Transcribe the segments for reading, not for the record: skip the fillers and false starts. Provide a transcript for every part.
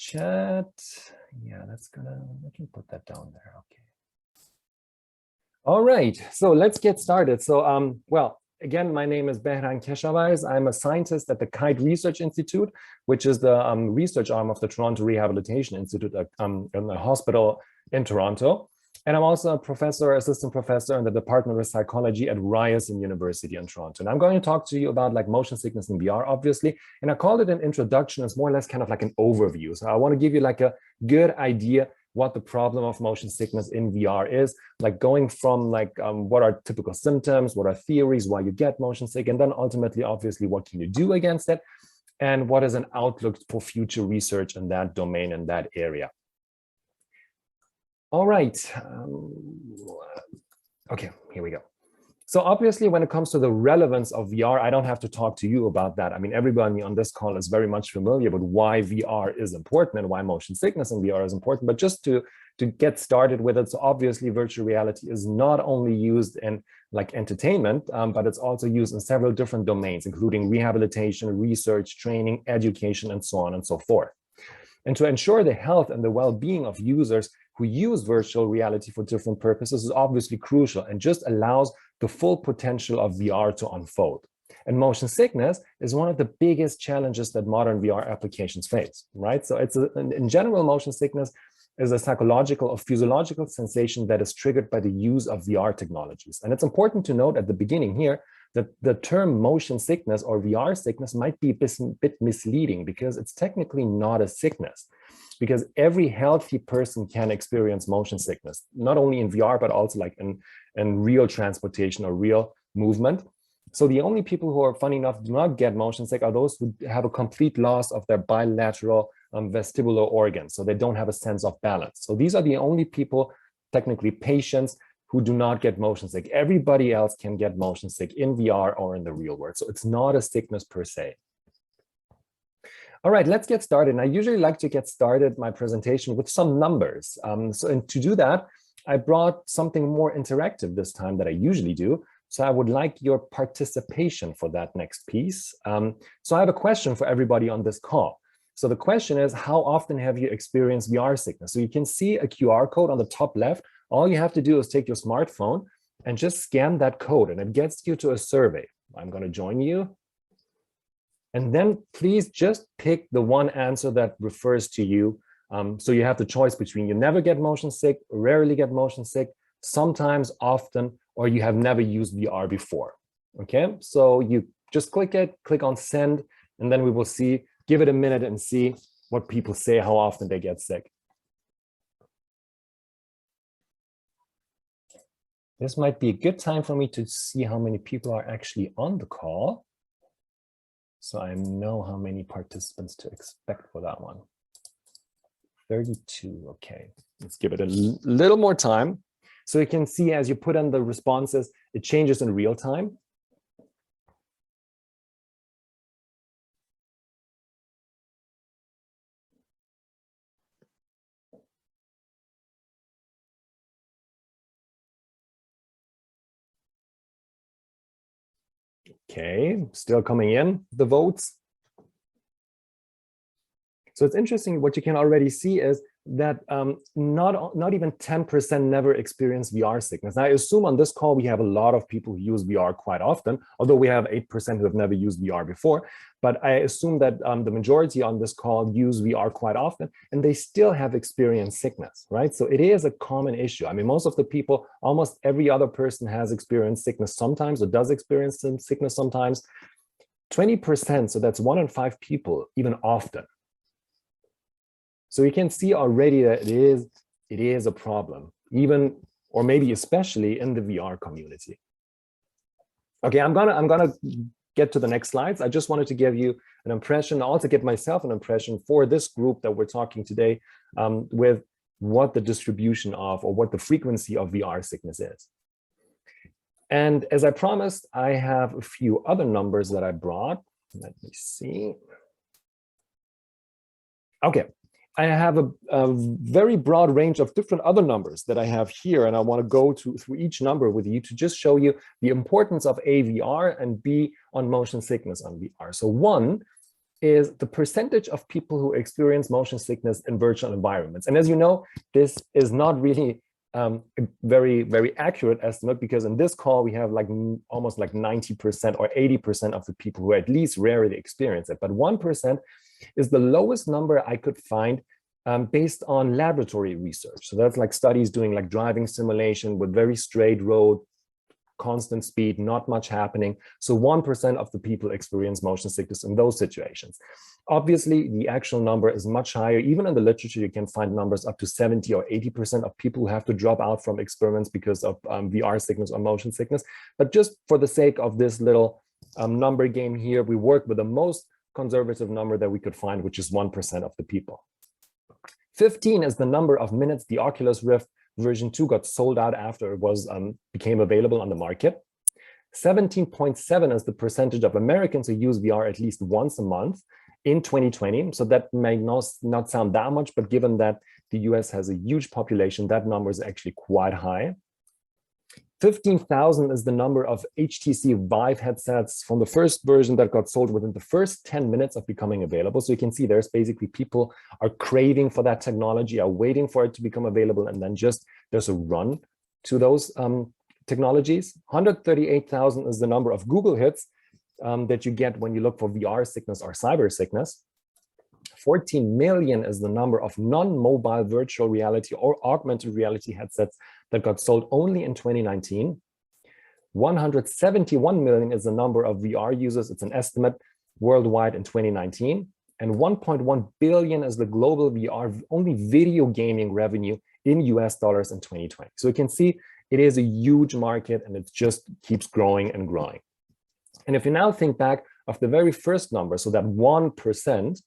chat. Yeah, I can put that down there. Okay. All right, so let's get started. So, well, again, my name is Behrang Keshavarz. I'm a scientist at the KITE Research Institute, which is the research arm of the Toronto Rehabilitation Institute in the hospital in Toronto. And I'm also a professor, assistant professor in the Department of Psychology at Ryerson University in Toronto. And I'm going to talk to you about like motion sickness in VR, obviously. And I called it an introduction. It's more or less kind of like an overview. So I want to give you like a good idea what the problem of motion sickness in VR is, like going from like what are typical symptoms, what are theories, why you get motion sick, and then ultimately, obviously, what can you do against it, and what is an outlook for future research in that domain, in that area. All right. Okay, here we go. So obviously, when it comes to the relevance of VR, I don't have to talk to you about that. I mean, everybody on this call is very much familiar with why VR is important and why motion sickness in VR is important. But just to get started with it, so obviously virtual reality is not only used in like entertainment, but it's also used in several different domains, including rehabilitation, research, training, education, and so on and so forth. And to ensure the health and the well-being of users who use virtual reality for different purposes is obviously crucial and just allows the full potential of VR to unfold. And motion sickness is one of the biggest challenges that modern VR applications face, right? So it's in general, motion sickness is a psychological or physiological sensation that is triggered by the use of VR technologies. And it's important to note at the beginning here that the term motion sickness or VR sickness might be a bit misleading because it's technically not a sickness, because every healthy person can experience motion sickness, not only in VR, but also like in real transportation or real movement. So the only people who are, funny enough, do not get motion sick are those who have a complete loss of their bilateral vestibular organs. So they don't have a sense of balance. So these are the only people, technically patients, who do not get motion sick. Everybody else can get motion sick in VR or in the real world. So it's not a sickness per se. All right, let's get started. And I usually like to get started my presentation with some numbers. And to do that, I brought something more interactive this time than I usually do. So I would like your participation for that next piece. So I have a question for everybody on this call. So the question is, how often have you experienced VR sickness? So you can see a QR code on the top left. All you have to do is take your smartphone and just scan that code, and it gets you to a survey. I'm going to join you. And then please just pick the one answer that refers to you. So you have the choice between you never get motion sick, rarely get motion sick, sometimes, often, or you have never used VR before. Okay, so you just click it, click on send, and then we will see, give it a minute and see what people say, how often they get sick. This might be a good time for me to see how many people are actually on the call, so I know how many participants to expect for that one. 32, okay. Let's give it a little more time. So you can see as you put in the responses, it changes in real time. Okay, still coming in, the votes. So it's interesting, what you can already see is that not even 10% never experience VR sickness. Now, I assume on this call, we have a lot of people who use VR quite often, although we have 8% who have never used VR before. But I assume that the majority on this call use VR quite often, and they still have experienced sickness, right? So it is a common issue. I mean, most of the people, almost every other person has experienced sickness sometimes or does experience some sickness sometimes. 20%, so that's 1 in 5 people, even often. So you can see already that it is a problem, even, or maybe especially in the VR community. Okay, I'm gonna get to the next slides. I just wanted to give you an impression, also get myself an impression for this group that we're talking today with what the distribution of, or what the frequency of VR sickness is. And as I promised, I have a few other numbers that I brought. Let me see. Okay. I have a very broad range of different other numbers that I have here, and I want to go through each number with you to just show you the importance of A, VR, and B, on motion sickness on VR. So 1 is the percentage of people who experience motion sickness in virtual environments. And as you know, this is not really a very, very accurate estimate, because in this call, we have like almost like 90% or 80% of the people who at least rarely experience it. But 1% is the lowest number I could find based on laboratory research. So that's like studies doing like driving simulation with very straight road, constant speed, not much happening. So 1% of the people experience motion sickness in those situations. Obviously, the actual number is much higher. Even in the literature, you can find numbers up to 70 or 80% of people who have to drop out from experiments because of VR sickness or motion sickness. But just for the sake of this little number game here, we work with the most conservative number that we could find, which is 1% of the people. 15 is the number of minutes the Oculus Rift version 2 got sold out after it was became available on the market. 17.7 is the percentage of Americans who use VR at least once a month in 2020. So that may not sound that much, but given that the US has a huge population, that number is actually quite high. 15,000 is the number of HTC Vive headsets from the first version that got sold within the first 10 minutes of becoming available. So you can see there's basically people are craving for that technology, are waiting for it to become available, and then just there's a run to those technologies. 138,000 is the number of Google hits that you get when you look for VR sickness or cyber sickness. 14 million is the number of non-mobile virtual reality or augmented reality headsets that got sold only in 2019. 171 million is the number of VR users. It's an estimate worldwide in 2019. And 1.1 billion is the global VR only video gaming revenue in US dollars in 2020. So you can see it is a huge market, and it just keeps growing and growing. And if you now think back of the very first number, so that 1%,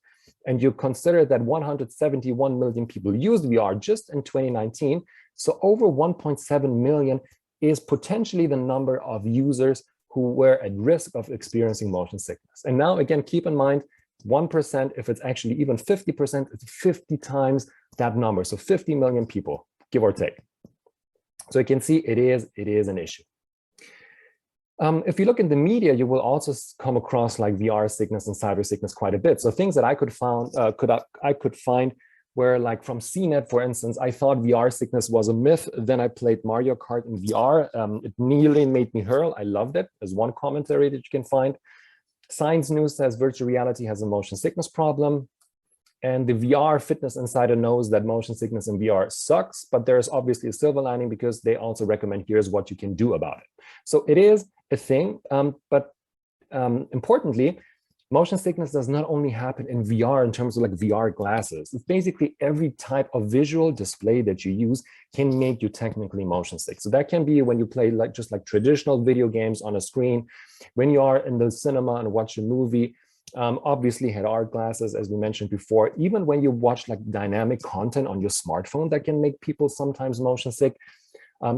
and you consider that 171 million people used VR just in 2019, so over 1.7 million is potentially the number of users who were at risk of experiencing motion sickness. And now, again, keep in mind, 1%, if it's actually even 50%, it's 50 times that number. So 50 million people, give or take. So you can see it is an issue. If you look in the media, you will also come across like VR sickness and cyber sickness quite a bit. So things that I could find were like from CNET, for instance. I thought VR sickness was a myth. Then I played Mario Kart in VR. It nearly made me hurl. I loved it. There's one commentary that you can find. Science News says virtual reality has a motion sickness problem. And the VR Fitness Insider knows that motion sickness in VR sucks, but there's obviously a silver lining because they also recommend here's what you can do about it. So it is a thing, but importantly, motion sickness does not only happen in VR in terms of like VR glasses. It's basically every type of visual display that you use can make you technically motion sick. So that can be when you play like just like traditional video games on a screen, when you are in the cinema and watch a movie. Obviously had art glasses, as we mentioned before, even when you watch like dynamic content on your smartphone that can make people sometimes motion sick,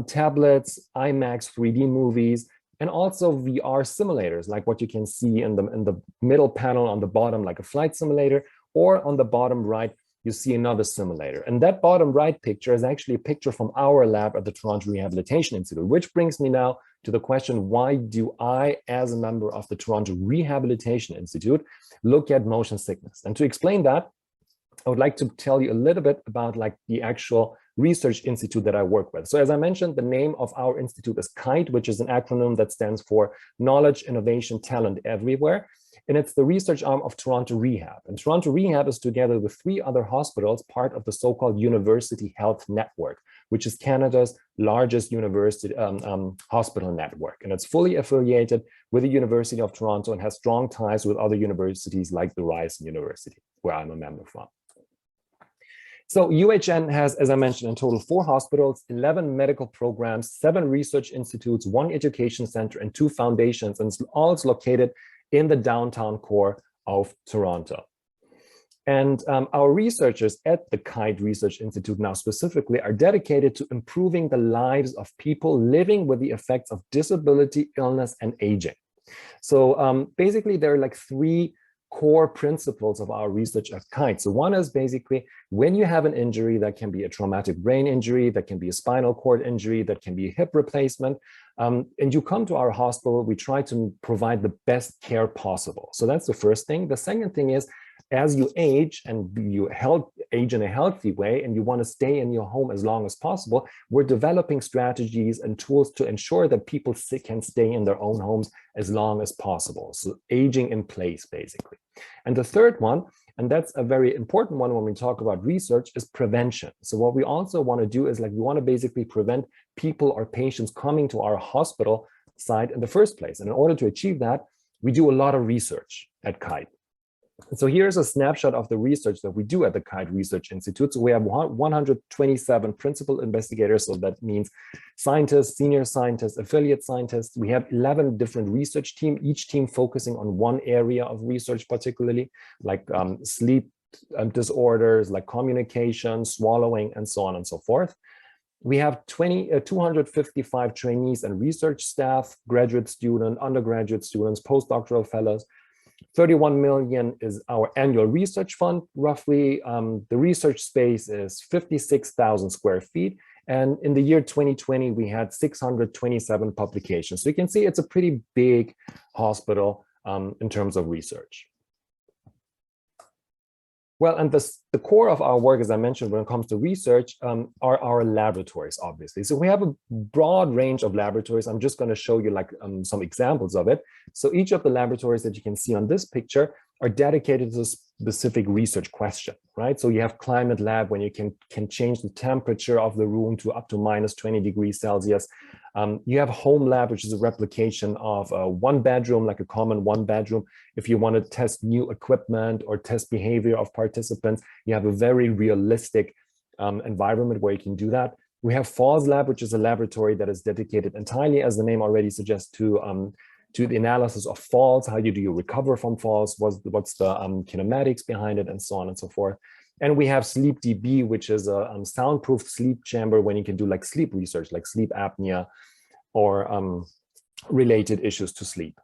tablets, IMAX 3D movies, and also VR simulators, like what you can see in the middle panel on the bottom, like a flight simulator, or on the bottom right, you see another simulator. And that bottom right picture is actually a picture from our lab at the Toronto Rehabilitation Institute, which brings me now to the question, why do I, as a member of the Toronto Rehabilitation Institute, look at motion sickness? And to explain that, I would like to tell you a little bit about like the actual research institute that I work with. So as I mentioned, the name of our institute is KITE, which is an acronym that stands for Knowledge, Innovation, Talent Everywhere. And it's the research arm of Toronto Rehab. And Toronto Rehab is together with 3 other hospitals, part of the so-called University Health Network, which is Canada's largest university hospital network. And it's fully affiliated with the University of Toronto and has strong ties with other universities like the Ryerson University, where I'm a member from. So UHN has, as I mentioned, in total 4 hospitals, 11 medical programs, 7 research institutes, 1 education center, and 2 foundations, and it's all located in the downtown core of Toronto. And our researchers at the KITE Research Institute now specifically are dedicated to improving the lives of people living with the effects of disability, illness, and aging. So basically there are like 3 core principles of our research at KITE. So one is basically when you have an injury, that can be a traumatic brain injury, that can be a spinal cord injury, that can be a hip replacement, and you come to our hospital, we try to provide the best care possible. So that's the first thing. The second thing is, as you age and you age in a healthy way and you want to stay in your home as long as possible, we're developing strategies and tools to ensure that people can stay in their own homes as long as possible. So aging in place, basically. And the third one, and that's a very important one when we talk about research, is prevention. So what we also want to do is we want to basically prevent people or patients coming to our hospital site in the first place. And in order to achieve that, we do a lot of research at KITE. So here's a snapshot of the research that we do at the KITE Research Institute. So we have 127 principal investigators. So that means scientists, senior scientists, affiliate scientists. We have 11 different research teams, each team focusing on one area of research, particularly like sleep disorders, like communication, swallowing, and so on and so forth. We have 255 trainees and research staff, graduate students, undergraduate students, postdoctoral fellows. 31 million is our annual research fund, roughly. The research space is 56,000 square feet. And in the year 2020, we had 627 publications. So you can see it's a pretty big hospital in terms of research. Well, and the core of our work, as I mentioned, when it comes to research, are our laboratories, obviously. So we have a broad range of laboratories. I'm just going to show you some examples of it. So each of the laboratories that you can see on this picture are dedicated to a specific research question, right? So you have climate lab, when you can change the temperature of the room to up to -20 degrees Celsius. You have home lab, which is a replication of a one bedroom, like a common one bedroom. If you want to test new equipment or test behavior of participants, you have a very realistic environment where you can do that. We have falls lab, which is a laboratory that is dedicated entirely, as the name already suggests, to the analysis of falls. How do you recover from falls? What's the kinematics behind it, and so on and so forth. And we have Sleep DB, which is a soundproof sleep chamber when you can do like sleep research, like sleep apnea or related issues to sleep.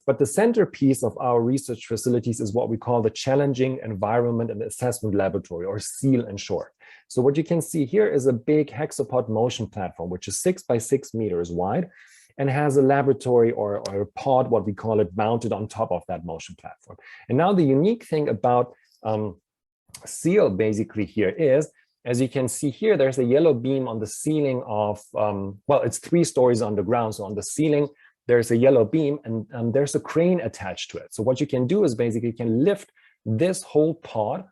But the centerpiece of our research facilities is what we call the Challenging Environment and Assessment Laboratory, or SEAL in short. So what you can see here is a big hexapod motion platform, which is 6 by 6 meters wide, and has a laboratory or a pod, what we call it, mounted on top of that motion platform. And now the unique thing about SEAL basically here is, as you can see here, there's a yellow beam on the ceiling of, well, it's 3 stories underground. So on the ceiling, there's a yellow beam and there's a crane attached to it. So what you can do is basically you can lift this whole pod,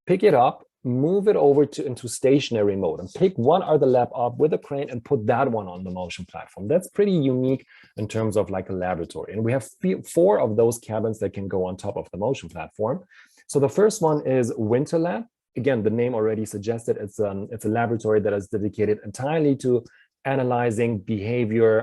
pick it up, move it over into stationary mode, and pick one other lab up with a crane and put that one on the motion platform. That's pretty unique in terms of like a laboratory. And we have 4 of those cabins that can go on top of the motion platform. So the first one is Winter Lab. Again, the name already suggested it's a laboratory that is dedicated entirely to analyzing behavior,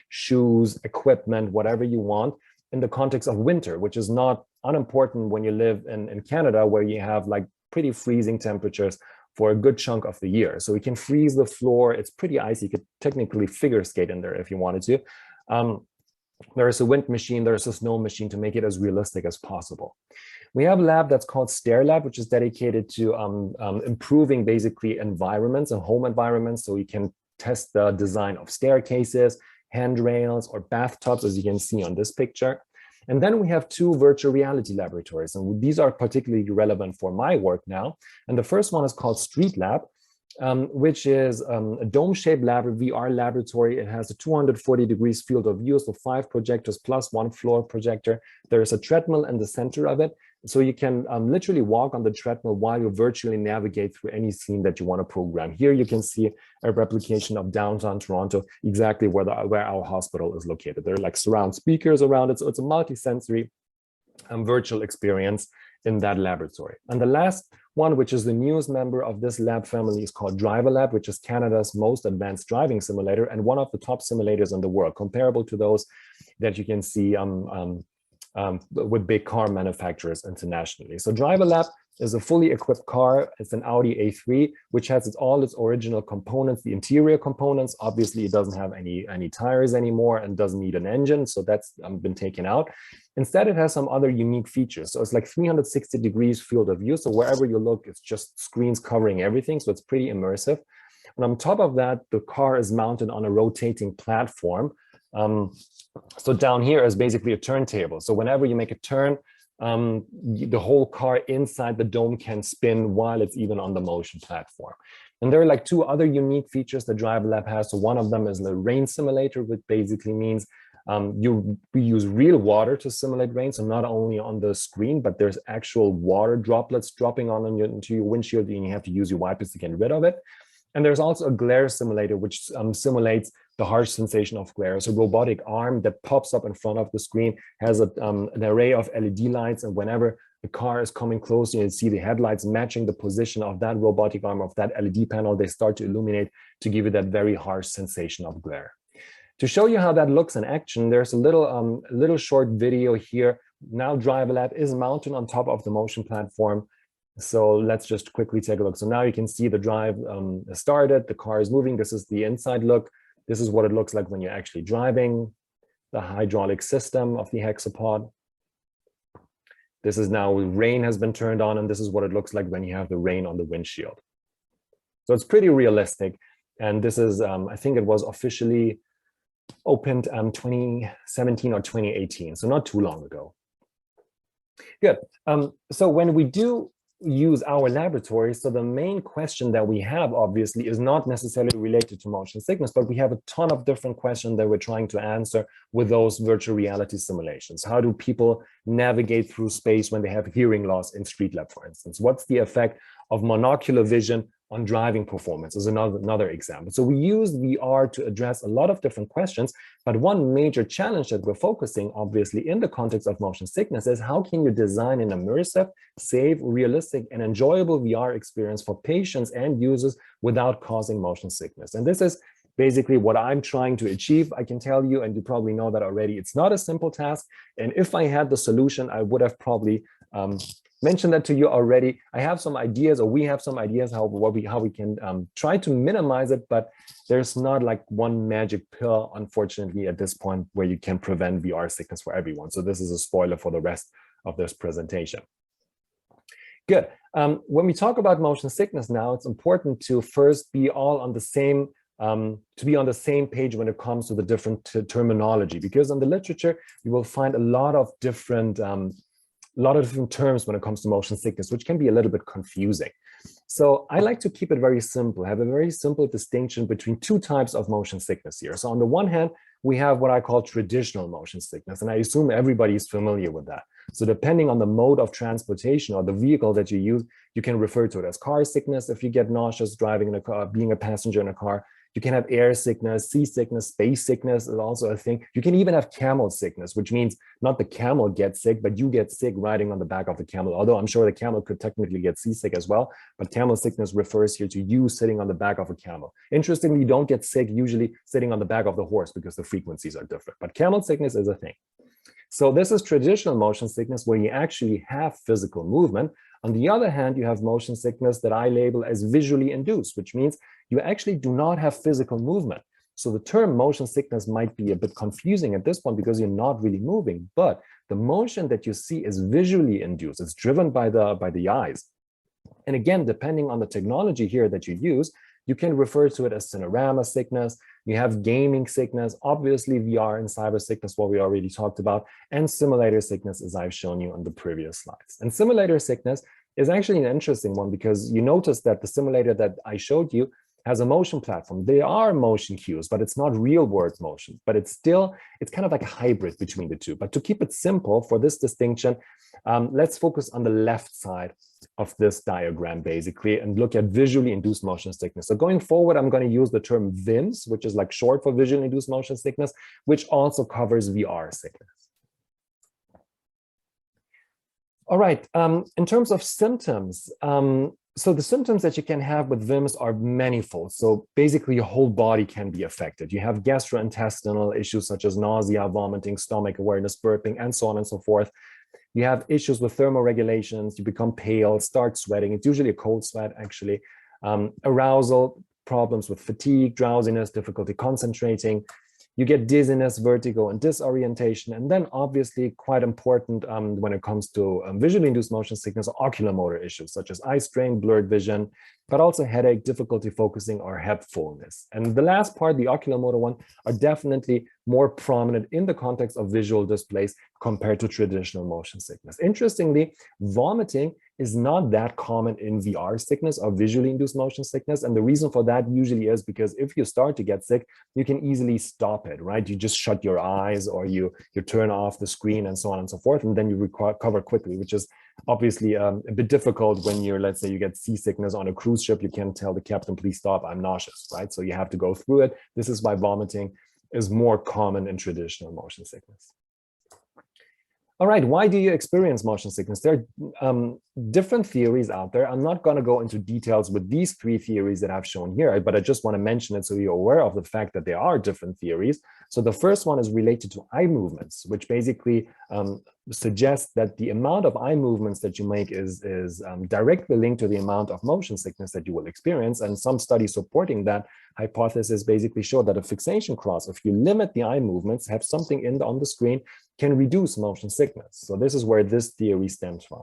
shoes, equipment, whatever you want in the context of winter, which is not unimportant when you live in Canada, where you have like pretty freezing temperatures for a good chunk of the year. So we can freeze the floor. It's pretty icy. You could technically figure skate in there if you wanted to. There is a wind machine, there's a snow machine to make it as realistic as possible. We have a lab that's called Stair Lab, which is dedicated to improving basically environments and home environments. So you can test the design of staircases, handrails, or bathtubs, as you can see on this picture. And then we have 2 virtual reality laboratories, and these are particularly relevant for my work now. And the first one is called Street Lab, which is a dome-shaped VR laboratory. It has a 240 degrees field of view, so 5 projectors plus 1 floor projector. There is a treadmill in the center of it, so you can literally walk on the treadmill while you virtually navigate through any scene that you want to program. Here you can see a replication of downtown Toronto, exactly where our hospital is located. There are like surround speakers around it, so it's a multi-sensory virtual experience in that laboratory. And the last one, which is the newest member of this lab family, is called Driver Lab, which is Canada's most advanced driving simulator and one of the top simulators in the world, comparable to those that you can see with big car manufacturers internationally. So Driver Lab is a fully equipped car. It's an Audi A3, which has all its original components, the interior components. Obviously, it doesn't have any tires anymore and doesn't need an engine, so that's been taken out. Instead, it has some other unique features. So it's like 360 degrees field of view. So wherever you look, it's just screens covering everything. So it's pretty immersive. And on top of that, the car is mounted on a rotating platform. So down here is basically a turntable. So whenever you make a turn, the whole car inside the dome can spin while it's even on the motion platform. And there are like two other unique features that Driver Lab has. So one of them is the rain simulator, which basically means we use real water to simulate rain. So not only on the screen, but there's actual water droplets dropping into your windshield, and you have to use your wipers to get rid of it. And there's also a glare simulator, which simulates the harsh sensation of glare. It's a robotic arm that pops up in front of the screen, has an array of LED lights, and whenever the car is coming close, you see the headlights matching the position of that robotic arm, of that LED panel. They start to illuminate to give you that very harsh sensation of glare. To show you how that looks in action, there's a little short video here. Now Driver Lab is mounted on top of the motion platform. So let's just quickly take a look. So now you can see the drive started, the car is moving. This is the inside look. This is what it looks like when you're actually driving, the hydraulic system of the hexapod. This is now rain has been turned on, and this is what it looks like when you have the rain on the windshield. So it's pretty realistic. And this is, I think it was officially opened 2017 or 2018, so not too long ago. Good. So when we do use our laboratory, so the main question that we have obviously is not necessarily related to motion sickness, but we have a ton of different questions that we're trying to answer with those virtual reality simulations. How do people navigate through space when they have hearing loss in Street Lab, for instance? What's the effect of monocular vision on driving performance is another example. So we use VR to address a lot of different questions, but one major challenge that we're focusing, obviously, in the context of motion sickness is how can you design an immersive, safe, realistic, and enjoyable VR experience for patients and users without causing motion sickness. And this is basically what I'm trying to achieve. I can tell you, and you probably know that already, it's not a simple task. And if I had the solution, I would have probably mentioned that to you already. I have some ideas, or we have some ideas how we can try to minimize it, but there's not like one magic pill, unfortunately, at this point where you can prevent VR sickness for everyone. So this is a spoiler for the rest of this presentation. Good. When we talk about motion sickness now, it's important to first be all on the same page when it comes to the different terminology, because in the literature you will find a lot of different terms when it comes to motion sickness, which can be a little bit confusing. So I like to keep it very simple, have a very simple distinction between two types of motion sickness here. So on the one hand, we have what I call traditional motion sickness, and I assume everybody is familiar with that. So depending on the mode of transportation or the vehicle that you use, you can refer to it as car sickness if you get nauseous driving in a car, being a passenger in a car. You can have air sickness, sea sickness, space sickness is also a thing. You can even have camel sickness, which means not the camel gets sick, but you get sick riding on the back of the camel. Although I'm sure the camel could technically get seasick as well, but camel sickness refers here to you sitting on the back of a camel. Interestingly, you don't get sick usually sitting on the back of the horse because the frequencies are different, but camel sickness is a thing. So this is traditional motion sickness where you actually have physical movement. On the other hand, you have motion sickness that I label as visually induced, which means you actually do not have physical movement. So the term motion sickness might be a bit confusing at this point because you're not really moving, but the motion that you see is visually induced. It's driven by the eyes. And again, depending on the technology here that you use, you can refer to it as cinerama sickness. You have gaming sickness, obviously VR and cyber sickness, what we already talked about, and simulator sickness, as I've shown you on the previous slides. And simulator sickness is actually an interesting one because you notice that the simulator that I showed you has a motion platform. They are motion cues, but it's not real world motion, but it's kind of like a hybrid between the two. But to keep it simple for this distinction, let's focus on the left side of this diagram basically and look at visually induced motion sickness. So going forward, I'm going to use the term VIMS, which is like short for visually induced motion sickness, which also covers VR sickness. All right, in terms of symptoms, so the symptoms that you can have with VIMS are manifold. So basically your whole body can be affected. You have gastrointestinal issues such as nausea, vomiting, stomach awareness, burping, and so on and so forth. You have issues with thermoregulations, you become pale, start sweating. It's usually a cold sweat, actually. Arousal, problems with fatigue, drowsiness, difficulty concentrating. You get dizziness, vertigo, and disorientation. And then obviously quite important when it comes to visually induced motion sickness, ocular motor issues such as eye strain, blurred vision, but also headache, difficulty focusing, or head fullness. And the last part, the ocular motor one, are definitely more prominent in the context of visual displays compared to traditional motion sickness. Interestingly, vomiting is not that common in VR sickness or visually induced motion sickness. And the reason for that usually is because if you start to get sick, you can easily stop it, right? You just shut your eyes or you turn off the screen and so on and so forth, and then you recover quickly, which is obviously a bit difficult when you're, let's say you get seasickness on a cruise ship, you can't tell the captain, please stop, I'm nauseous, right? So you have to go through it. This is why vomiting is more common in traditional motion sickness. All right, why do you experience motion sickness? There are different theories out there. I'm not going to go into details with these three theories that I've shown here, but I just want to mention it so you're aware of the fact that there are different theories. So the first one is related to eye movements, which basically suggests that the amount of eye movements that you make is directly linked to the amount of motion sickness that you will experience. And some studies supporting that hypothesis basically show that a fixation cross, if you limit the eye movements, have something on the screen, can reduce motion sickness. So this is where this theory stems from.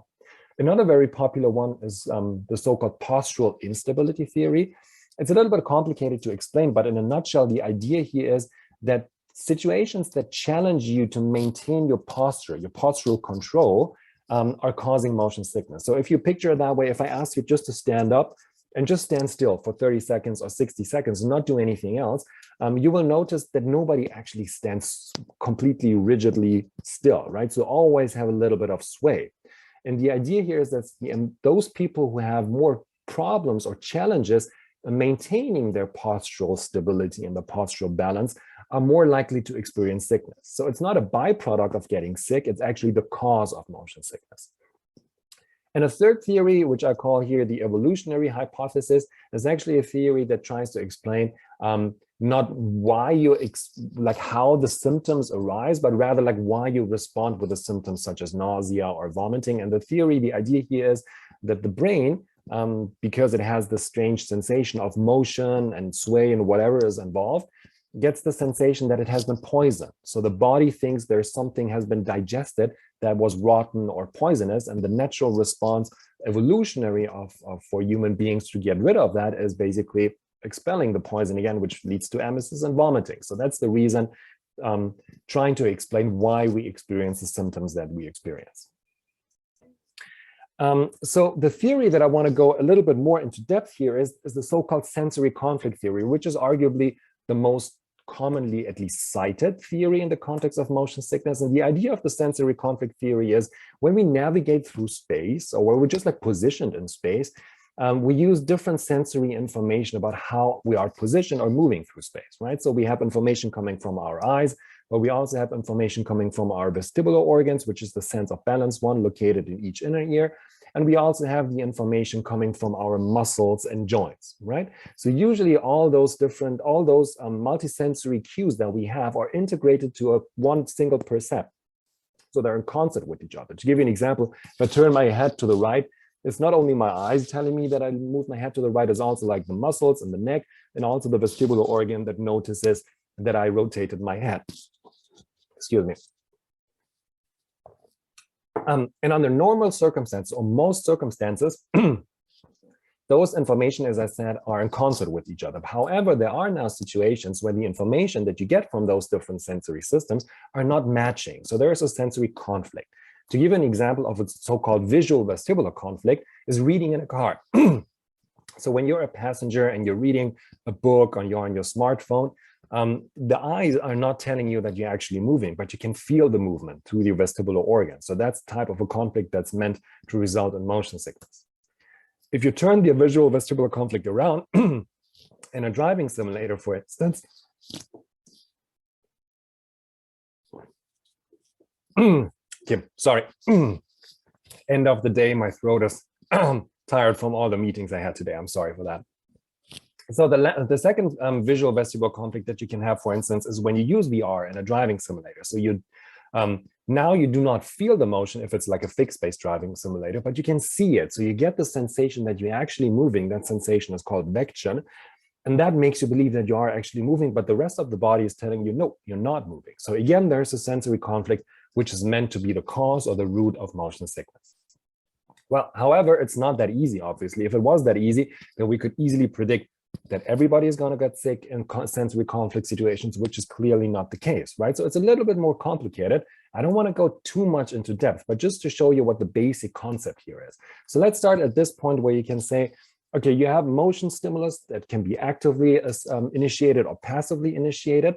Another very popular one is the so-called postural instability theory. It's a little bit complicated to explain, but in a nutshell, the idea here is that situations that challenge you to maintain your posture, your postural control, are causing motion sickness. So if you picture it that way, if I ask you just to stand up and just stand still for 30 seconds or 60 seconds and not do anything else, you will notice that nobody actually stands completely rigidly still, right? So always have a little bit of sway. And the idea here is that those people who have more problems or challenges maintaining their postural stability and the postural balance are more likely to experience sickness. So it's not a byproduct of getting sick, it's actually the cause of motion sickness. And a third theory, which I call here the evolutionary hypothesis, is actually a theory that tries to explain not why you, like how the symptoms arise, but rather like why you respond with the symptoms such as nausea or vomiting. And the theory, the idea here is that the brain, because it has this strange sensation of motion and sway and whatever is involved, gets the sensation that it has been poisoned. So the body thinks there's something has been digested that was rotten or poisonous, and the natural response, evolutionary, for human beings to get rid of that is basically expelling the poison again, which leads to emesis and vomiting. So that's the reason, trying to explain why we experience the symptoms that we experience. So the theory that I want to go a little bit more into depth here is the so-called sensory conflict theory, which is arguably the most commonly at least cited theory in the context of motion sickness. And the idea of the sensory conflict theory is when we navigate through space, or where we're just like positioned in space, we use different sensory information about how we are positioned or moving through space, right? So we have information coming from our eyes, but we also have information coming from our vestibular organs, which is the sense of balance one located in each inner ear. And we also have the information coming from our muscles and joints, right? So usually all those multisensory cues that we have are integrated to one single percept. So they're in concert with each other. To give you an example, if I turn my head to the right, it's not only my eyes telling me that I move my head to the right, it's also like the muscles and the neck, and also the vestibular organ that notices that I rotated my head. Excuse me. And under normal circumstances, or most circumstances, those information, as I said, are in concert with each other. However, there are now situations where the information that you get from those different sensory systems are not matching. So there is a sensory conflict. To give an example of a so-called visual vestibular conflict is reading in a car. So when you're a passenger and you're reading a book on your smartphone, the eyes are not telling you that you're actually moving, but you can feel the movement through the vestibular organ. So that's the type of a conflict that's meant to result in motion sickness. If you turn the visual vestibular conflict around in a driving simulator, for instance, okay, sorry, end of the day, my throat is tired from all the meetings I had today. I'm sorry for that. So the second visual vestibular conflict that you can have, for instance, is when you use VR in a driving simulator. So you Now you do not feel the motion if it's like a fixed-based driving simulator, but you can see it. So you get the sensation that you're actually moving. That sensation is called vection. And that makes you believe that you are actually moving, but the rest of the body is telling you, no, you're not moving. So again, there's a sensory conflict, which is meant to be the cause or the root of motion sickness. Well, however, it's not that easy, obviously. If it was that easy, then we could easily predict that everybody is going to get sick in sensory conflict situations, which is clearly not the case, right? So it's a little bit more complicated. I don't want to go too much into depth, but just to show you what the basic concept here is. So let's start at this point where you can say, okay, you have motion stimulus that can be actively initiated or passively initiated.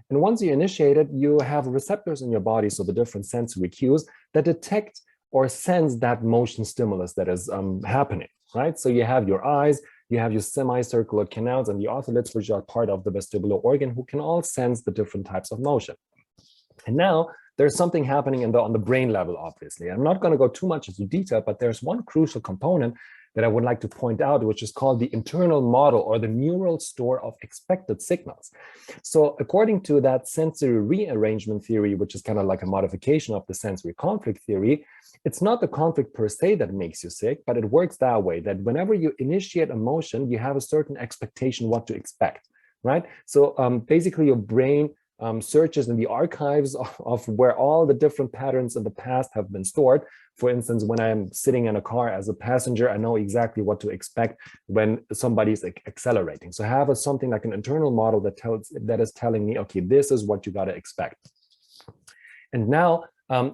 And once you initiate it, you have receptors in your body, so the different sensory cues that detect or sense that motion stimulus that is happening, right? So you have your eyes, you have your semicircular canals and the othelids, which are part of the vestibular organ, who can all sense the different types of motion. And now there's something happening on the brain level, obviously. I'm not going to go too much into detail, but there's one crucial component that I would like to point out, which is called the internal model or the neural store of expected signals. So according to that sensory rearrangement theory, which is kind of like a modification of the sensory conflict theory, it's not the conflict per se that makes you sick, but it works that way, that whenever you initiate a motion, you have a certain expectation what to expect, right? So basically your brain searches in the archives of where all the different patterns in the past have been stored. For instance, when I'm sitting in a car as a passenger, I know exactly what to expect when somebody's accelerating. So I have something like an internal model that is telling me, okay, this is what you got to expect. And now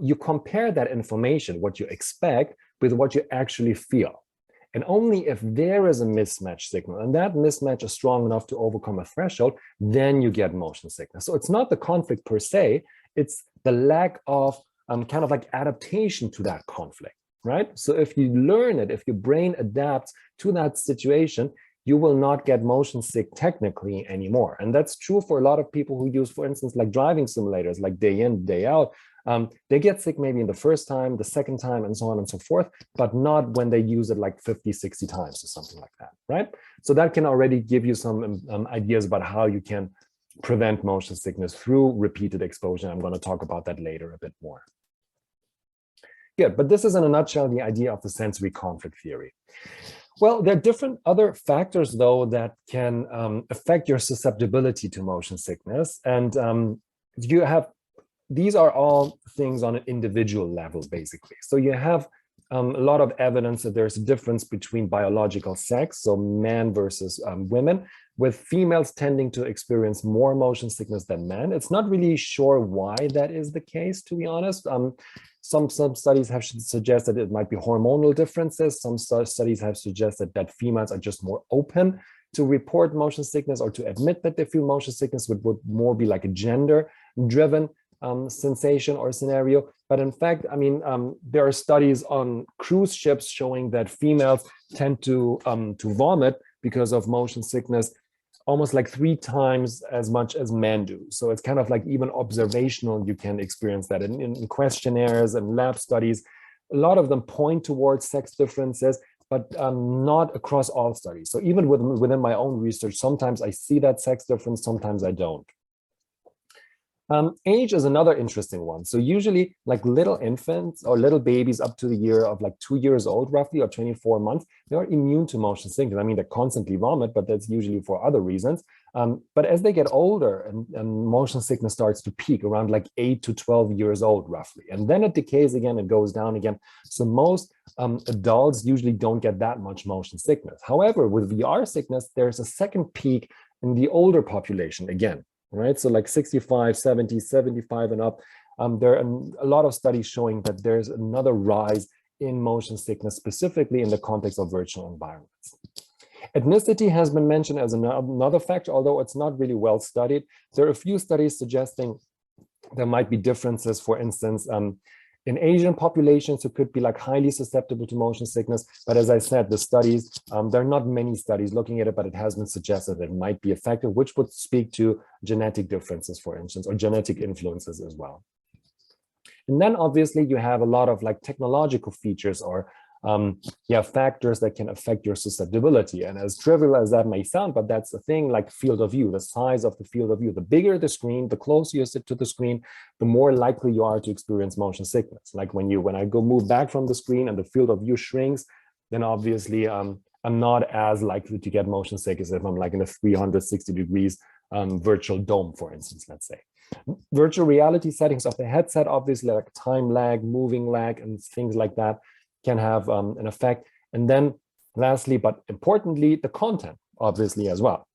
you compare that information, what you expect, with what you actually feel. And only if there is a mismatch signal, and that mismatch is strong enough to overcome a threshold, then you get motion sickness. So it's not the conflict per se, it's the lack of kind of like adaptation to that conflict, right? So if you learn it, if your brain adapts to that situation, you will not get motion sick technically anymore. And that's true for a lot of people who use, for instance, like driving simulators, like day in, day out. They get sick maybe in the first time, the second time, and so on and so forth, but not when they use it like 50, 60 times or something like that, right? So that can already give you some ideas about how you can prevent motion sickness through repeated exposure. I'm going to talk about that later a bit more. Good, but this is in a nutshell the idea of the sensory conflict theory. Well, there are different other factors, though, that can affect your susceptibility to motion sickness. And these are all things on an individual level, basically. So you have a lot of evidence that there's a difference between biological sex, so men versus women, with females tending to experience more motion sickness than men. It's not really sure why that is the case, to be honest. Some studies have suggested it might be hormonal differences. Some studies have suggested that females are just more open to report motion sickness or to admit that they feel motion sickness, would more be like a gender-driven sensation or scenario. But in fact, I mean, there are studies on cruise ships showing that females tend to vomit because of motion sickness almost like 3 times as much as men do. So it's kind of like even observational, you can experience that. In questionnaires and lab studies, a lot of them point towards sex differences, but not across all studies. So even within my own research, sometimes I see that sex difference, sometimes I don't. Age is another interesting one. So usually like little infants or little babies up to the year of like 2 years old, roughly, or 24 months, they are immune to motion sickness. I mean, they constantly vomit, but that's usually for other reasons. But as they get older and motion sickness starts to peak around like 8 to 12 years old, roughly. And then it decays again, it goes down again. So most adults usually don't get that much motion sickness. However, with VR sickness, there's a second peak in the older population again. Right, so like 65, 70, 75 and up, there are a lot of studies showing that there's another rise in motion sickness, specifically in the context of virtual environments. Ethnicity has been mentioned as another factor, although it's not really well studied. There are a few studies suggesting there might be differences, for instance, in Asian populations who could be like highly susceptible to motion sickness. But as I said, the studies, there are not many studies looking at it, but it has been suggested that it might be effective, which would speak to genetic differences, for instance, or genetic influences as well. And then obviously you have a lot of like technological features or factors that can affect your susceptibility. And as trivial as that may sound, but that's the thing, like field of view, the size of the field of view. The bigger the screen, the closer you sit to the screen, the more likely you are to experience motion sickness. Like when I go move back from the screen and the field of view shrinks, then obviously I'm not as likely to get motion sick as if I'm like in a 360 degrees virtual dome, for instance, let's say. Virtual reality settings of the headset, obviously, like time lag, moving lag, and things like that can have an effect. And then lastly, but importantly, the content, obviously, as well.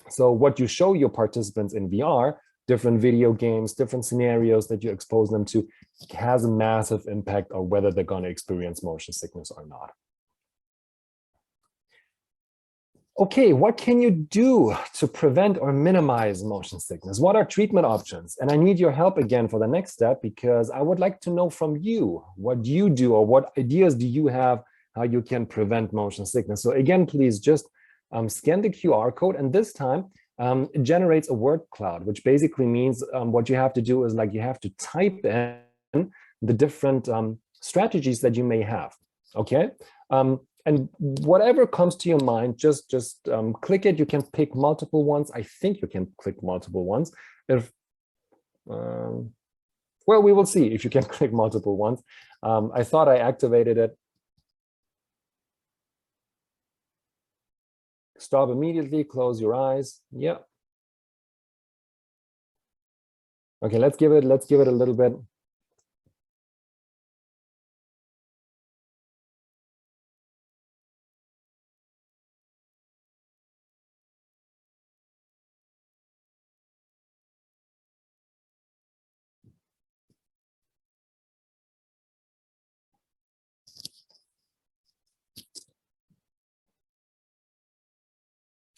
So what you show your participants in VR, different video games, different scenarios that you expose them to, has a massive impact on whether they're going to experience motion sickness or not. Okay, what can you do to prevent or minimize motion sickness? What are treatment options? And I need your help again for the next step, because I would like to know from you what you do, or what ideas do you have how you can prevent motion sickness. So again, please just scan the QR code, and this time it generates a word cloud, which basically means what you have to do is like you have to type in the different strategies that you may have, okay? And whatever comes to your mind, just click it. You can pick multiple ones. I think you can click multiple ones. If well, we will see if you can click multiple ones. I thought I activated it. Stop immediately. Close your eyes. Yeah. Okay, let's give it a little bit.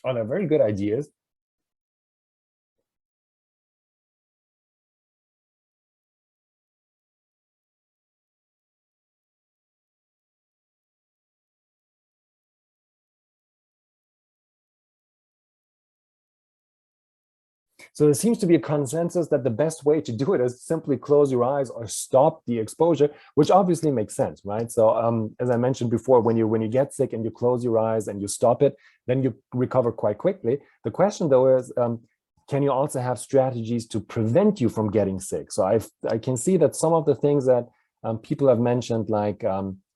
Oh, they're very good ideas. So there seems to be a consensus that the best way to do it is simply close your eyes or stop the exposure, which obviously makes sense, right? So as I mentioned before, when you get sick and you close your eyes and you stop it, then you recover quite quickly. The question though is, can you also have strategies to prevent you from getting sick? So I can see that some of the things that people have mentioned, like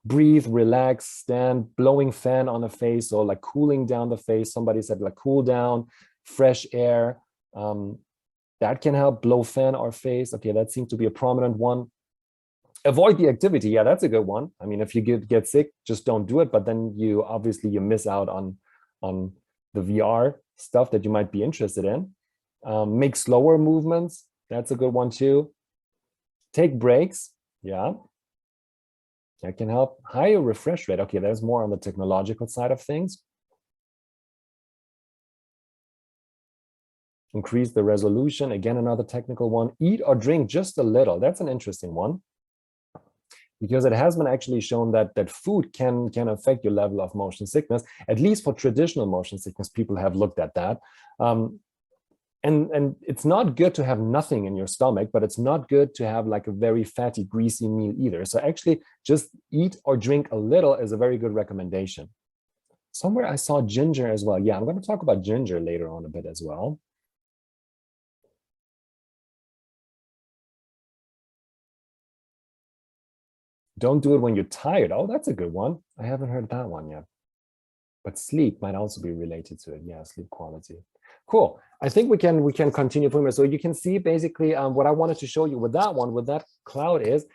breathe, relax, stand, blowing fan on the face, or like cooling down the face. Somebody said like cool down, fresh air. That can help. Blow fan or face. Okay, that seems to be a prominent one. Avoid the activity. Yeah, that's a good one. I mean, if you get sick, just don't do it. But then you miss out on the VR stuff that you might be interested in. Make slower movements. That's a good one too. Take breaks. Yeah, that can help. Higher refresh rate. Okay, there's more on the technological side of things. Increase the resolution. Again, another technical one. Eat or drink just a little. That's an interesting one, because it has been actually shown that food can affect your level of motion sickness. At least for traditional motion sickness, people have looked at that. And it's not good to have nothing in your stomach, but it's not good to have like a very fatty, greasy meal either. So actually just eat or drink a little is a very good recommendation. Somewhere I saw ginger as well. Yeah, I'm going to talk about ginger later on a bit as well. Don't do it when you're tired. Oh, that's a good one. I haven't heard that one yet. But sleep might also be related to it. Yeah, sleep quality. Cool. I think we can continue from here. So you can see basically what I wanted to show you with that cloud is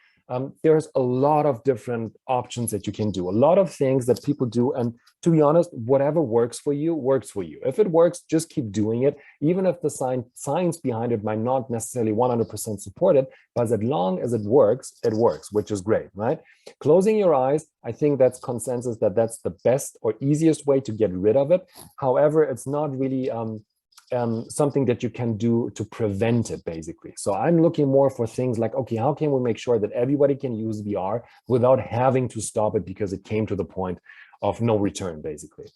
there's a lot of different options that you can do, a lot of things that people do. And to be honest, whatever works for you, works for you. If it works, just keep doing it, even if the science behind it might not necessarily 100% support it, but as long as it works, which is great, right? Closing your eyes, I think that's consensus that that's the best or easiest way to get rid of it. However, it's not really something that you can do to prevent it, basically. So I'm looking more for things like, okay, how can we make sure that everybody can use VR without having to stop it because it came to the point of no return, basically.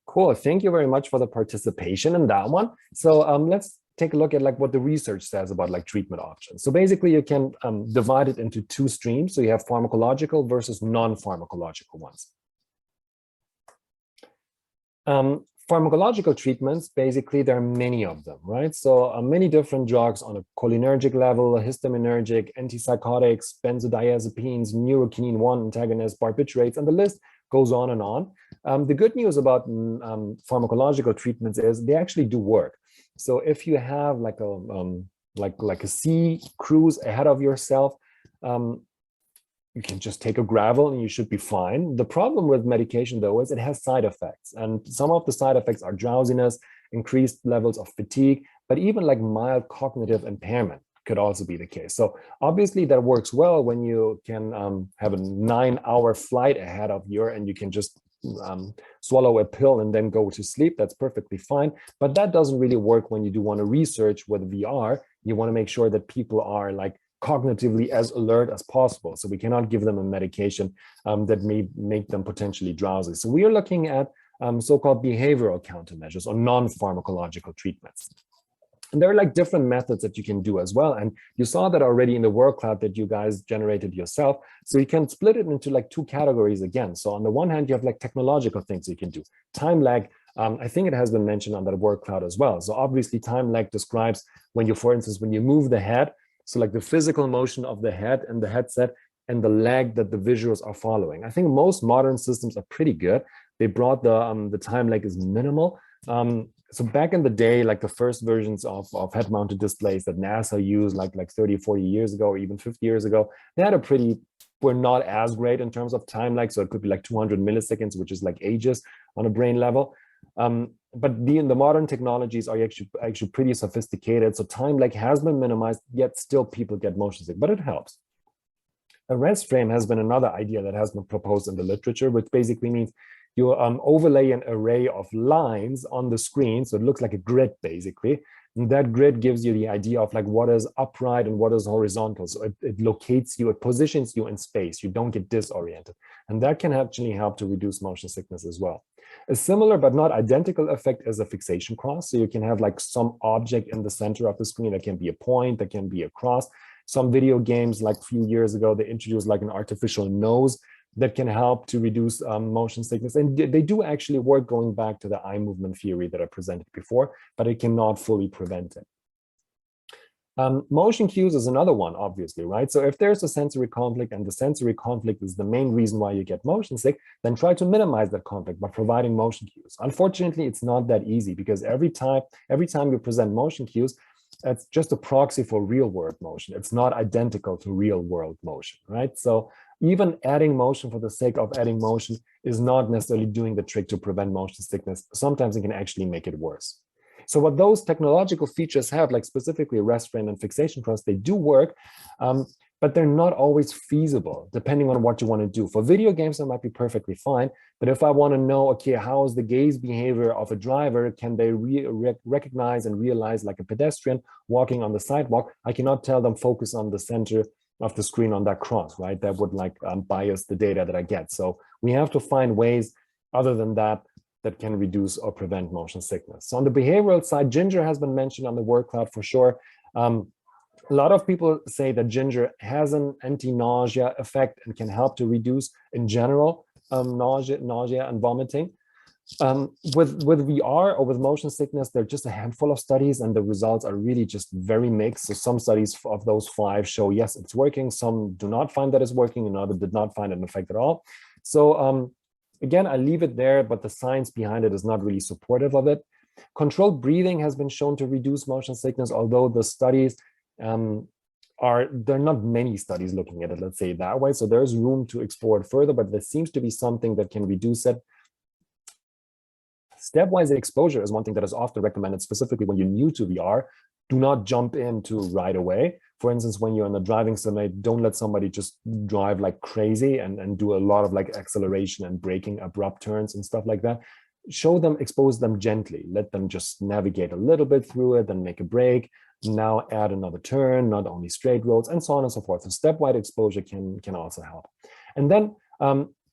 Cool. Thank you very much for the participation in that one. So let's take a look at like what the research says about like treatment options. So basically you can divide it into two streams. So you have pharmacological versus non-pharmacological ones. Pharmacological treatments, basically there are many of them, right? So many different drugs on a cholinergic level, histaminergic, antipsychotics, benzodiazepines, neurokinin 1 antagonists, barbiturates, and the list goes on and on. The good news about pharmacological treatments is they actually do work. So if you have like a sea cruise ahead of yourself, you can just take a gravel and you should be fine. The problem with medication, though, is it has side effects. And some of the side effects are drowsiness, increased levels of fatigue, but even like mild cognitive impairment could also be the case. So obviously that works well when you can have a 9-hour flight ahead of you and you can just swallow a pill and then go to sleep. That's perfectly fine. But that doesn't really work when you do want to research with VR. You want to make sure that people are like cognitively as alert as possible. So we cannot give them a medication that may make them potentially drowsy. So we are looking at so-called behavioral countermeasures or non-pharmacological treatments. And there are like different methods that you can do as well. And you saw that already in the word cloud that you guys generated yourself. So you can split it into like two categories again. So on the one hand, you have like technological things you can do. Time lag, I think it has been mentioned on that word cloud as well. So obviously time lag describes when you, for instance, when you move the head, so like the physical motion of the head and the headset and the lag that the visuals are following. I think most modern systems are pretty good. They brought the time lag is minimal. So back in the day, like the first versions of head-mounted displays that NASA used like 30, 40 years ago, or even 50 years ago, they had were not as great in terms of time lag. So it could be like 200 milliseconds, which is like ages on a brain level. But the modern technologies are actually pretty sophisticated. So time lag has been minimized, yet still people get motion sick, but it helps. A rest frame has been another idea that has been proposed in the literature, which basically means you overlay an array of lines on the screen. So it looks like a grid, basically. And that grid gives you the idea of like what is upright and what is horizontal. So it locates you, it positions you in space. You don't get disoriented. And that can actually help to reduce motion sickness as well. A similar but not identical effect is a fixation cross. So you can have like some object in the center of the screen. That can be a point, that can be a cross. Some video games, like a few years ago, they introduced like an artificial nose that can help to reduce motion sickness. And they do actually work, going back to the eye movement theory that I presented before, but it cannot fully prevent it. Motion cues is another one, obviously, right? So if there's a sensory conflict and the sensory conflict is the main reason why you get motion sick, then try to minimize that conflict by providing motion cues. Unfortunately, it's not that easy because every time you present motion cues, it's just a proxy for real world motion. It's not identical to real world motion, right? So even adding motion for the sake of adding motion is not necessarily doing the trick to prevent motion sickness. Sometimes it can actually make it worse. So what those technological features have, like specifically rest frame and fixation cross, they do work, but they're not always feasible depending on what you want to do. For video games, that might be perfectly fine. But if I want to know, okay, how is the gaze behavior of a driver? Can they recognize and realize like a pedestrian walking on the sidewalk? I cannot tell them focus on the center of the screen on that cross, right? That would like bias the data that I get. So we have to find ways other than that that can reduce or prevent motion sickness. So on the behavioral side, ginger has been mentioned on the word cloud for sure. A lot of people say that ginger has an anti-nausea effect and can help to reduce, in general, nausea and vomiting. With VR or with motion sickness, there are just a handful of studies and the results are really just very mixed. So some studies of those 5 show, yes, it's working. Some do not find that it's working, and others did not find an effect at all. So again, I leave it there, but the science behind it is not really supportive of it. Controlled breathing has been shown to reduce motion sickness, although the studies there are not many studies looking at it, let's say that way. So there's room to explore it further, but there seems to be something that can reduce it. Stepwise exposure is one thing that is often recommended, specifically when you're new to VR. Do not jump into right away. For instance, when you're in a driving simulator, don't let somebody just drive like crazy and do a lot of like acceleration and braking, abrupt turns and stuff like that. Show them, expose them gently. Let them just navigate a little bit through it, then make a break. Now add another turn, not only straight roads, and so on and so forth. So stepwise exposure can also help. And then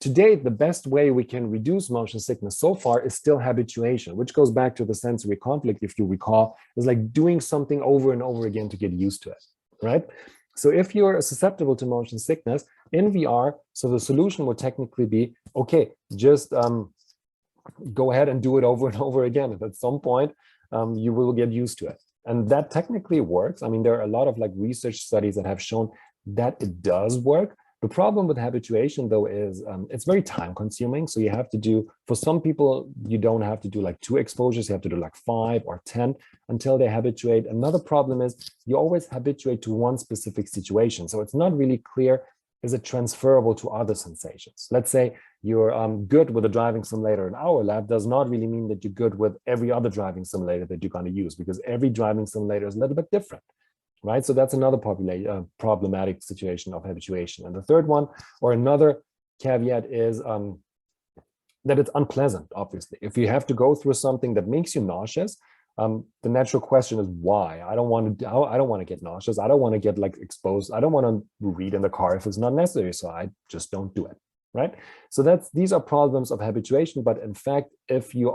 to date, the best way we can reduce motion sickness so far is still habituation, which goes back to the sensory conflict, if you recall, is like doing something over and over again to get used to it, right? So if you're susceptible to motion sickness in VR, so the solution would technically be, okay, just go ahead and do it over and over again. If at some point you will get used to it. And that technically works. I mean, there are a lot of like research studies that have shown that it does work. The problem with habituation, though, is it's very time consuming. So you have to do, for some people, you don't have to do like 2 exposures. You have to do like 5 or 10 until they habituate. Another problem is you always habituate to one specific situation. So it's not really clear, is it transferable to other sensations? Let's say you're good with a driving simulator in our lab does not really mean that you're good with every other driving simulator that you're going to use, because every driving simulator is a little bit different. Right, so that's another problematic situation of habituation. And the third one, or another caveat, is that it's unpleasant. Obviously, if you have to go through something that makes you nauseous, the natural question is why. I don't want to get nauseous. I don't want to get like exposed. I don't want to read in the car if it's not necessary. So I just don't do it. Right. So these are problems of habituation. But in fact, if you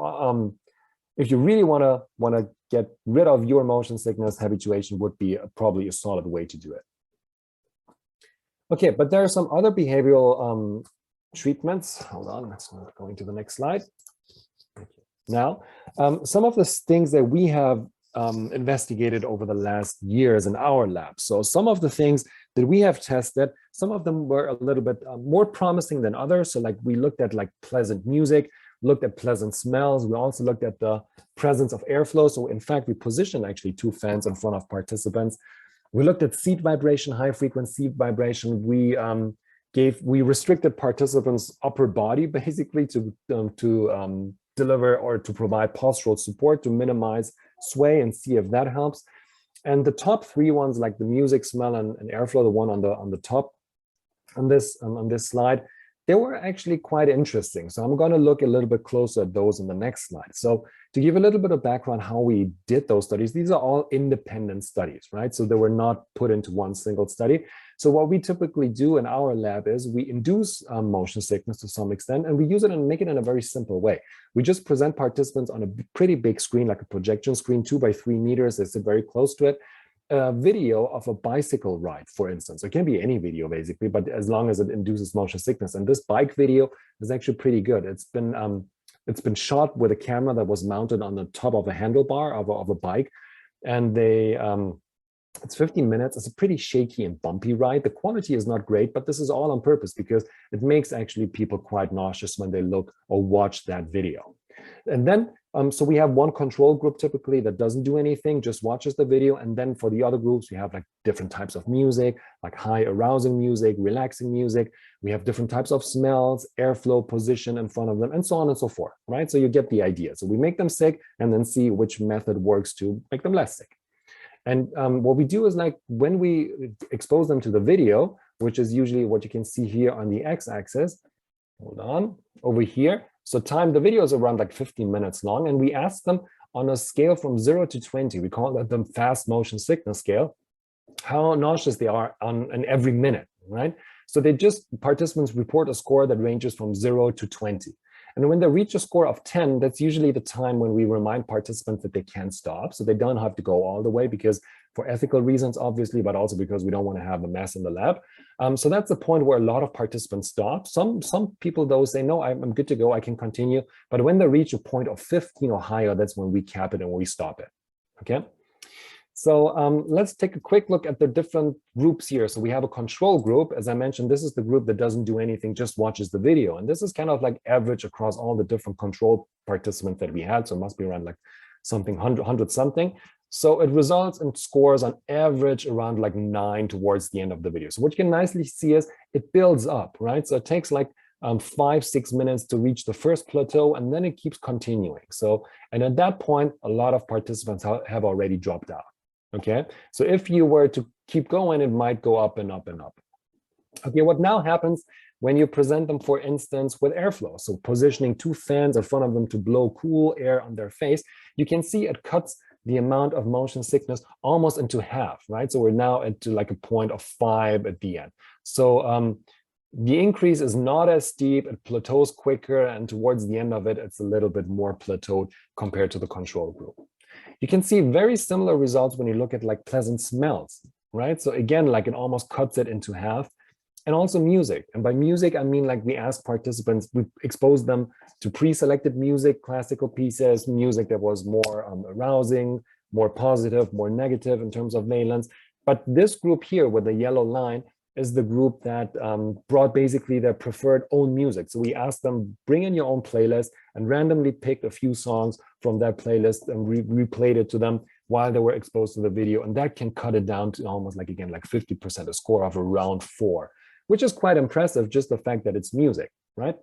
really want to get rid of your motion sickness, habituation would be probably a solid way to do it. Okay, but there are some other behavioral treatments. Hold on, let's go to the next slide. Now, some of the things that we have investigated over the last years in our lab. So some of the things that we have tested, some of them were a little bit more promising than others. So like we looked at like pleasant music, looked at pleasant smells. We also looked at the presence of airflow. So in fact, we positioned actually 2 fans in front of participants. We looked at seat vibration, high frequency vibration. We restricted participants' upper body basically to deliver or to provide postural support to minimize sway and see if that helps. And the top 3 ones, like the music, smell, and airflow, the one on the top on this slide, they were actually quite interesting. So I'm going to look a little bit closer at those in the next slide. So to give a little bit of background how we did those studies, these are all independent studies, right? So they were not put into one single study. So what we typically do in our lab is we induce motion sickness to some extent, and we use it and make it in a very simple way. We just present participants on a pretty big screen, like a projection screen, 2 by 3 meters. They sit very close to it. A video of a bicycle ride, for instance. It can be any video basically, but as long as it induces motion sickness. And this bike video is actually pretty good. It's been shot with a camera that was mounted on the top of a handlebar of a bike, and it's 15 minutes. It's a pretty shaky and bumpy ride. The quality is not great, but this is all on purpose because it makes actually people quite nauseous when they look or watch that video. And then, so we have one control group typically that doesn't do anything, just watches the video. And then for the other groups, we have like different types of music, like high arousing music, relaxing music. We have different types of smells, airflow, position in front of them, and so on and so forth, right? So you get the idea. So we make them sick and then see which method works to make them less sick. And what we do is like when we expose them to the video, which is usually what you can see here on the x-axis, hold on, over here. So the video is around like 15 minutes long, and we ask them on a scale from 0 to 20, we call that the fast motion sickness scale, how nauseous they are in every minute, right? So participants report a score that ranges from 0 to 20. And when they reach a score of 10, that's usually the time when we remind participants that they can't stop. So they don't have to go all the way because for ethical reasons, obviously, but also because we don't want to have a mess in the lab. So that's the point where a lot of participants stop. Some people, though, say, no, I'm good to go, I can continue. But when they reach a point of 15 or higher, that's when we cap it and we stop it, okay? So let's take a quick look at the different groups here. So we have a control group. As I mentioned, this is the group that doesn't do anything, just watches the video. And this is kind of like average across all the different control participants that we had. So it must be around like something 100 something. So it results in scores on average around like 9 towards the end of the video. So what you can nicely see is it builds up, right? So it takes like 5-6 minutes to reach the first plateau, and then it keeps continuing. So, and at that point, a lot of participants have already dropped out. Okay, so if you were to keep going, it might go up and up and up. Okay, what now happens when you present them, for instance, with airflow? So positioning 2 fans in front of them to blow cool air on their face, you can see it cuts the amount of motion sickness almost into half, right? So we're now into like a point of 5 at the end. So The increase is not as steep, it plateaus quicker, and towards the end of it, it's a little bit more plateaued compared to the control group. You can see very similar results when you look at like pleasant smells, right? So again, like it almost cuts it into half. And also music. And by music, I mean like we ask participants, we expose them to pre-selected music, classical pieces, music that was more arousing, more positive, more negative in terms of valence. But this group here with the yellow line is the group that brought basically their preferred own music. So we asked them, bring in your own playlist and randomly picked a few songs from that playlist and replayed it to them while they were exposed to the video. And that can cut it down to almost like, again, like 50%, a score of around 4, which is quite impressive, just the fact that it's music, right?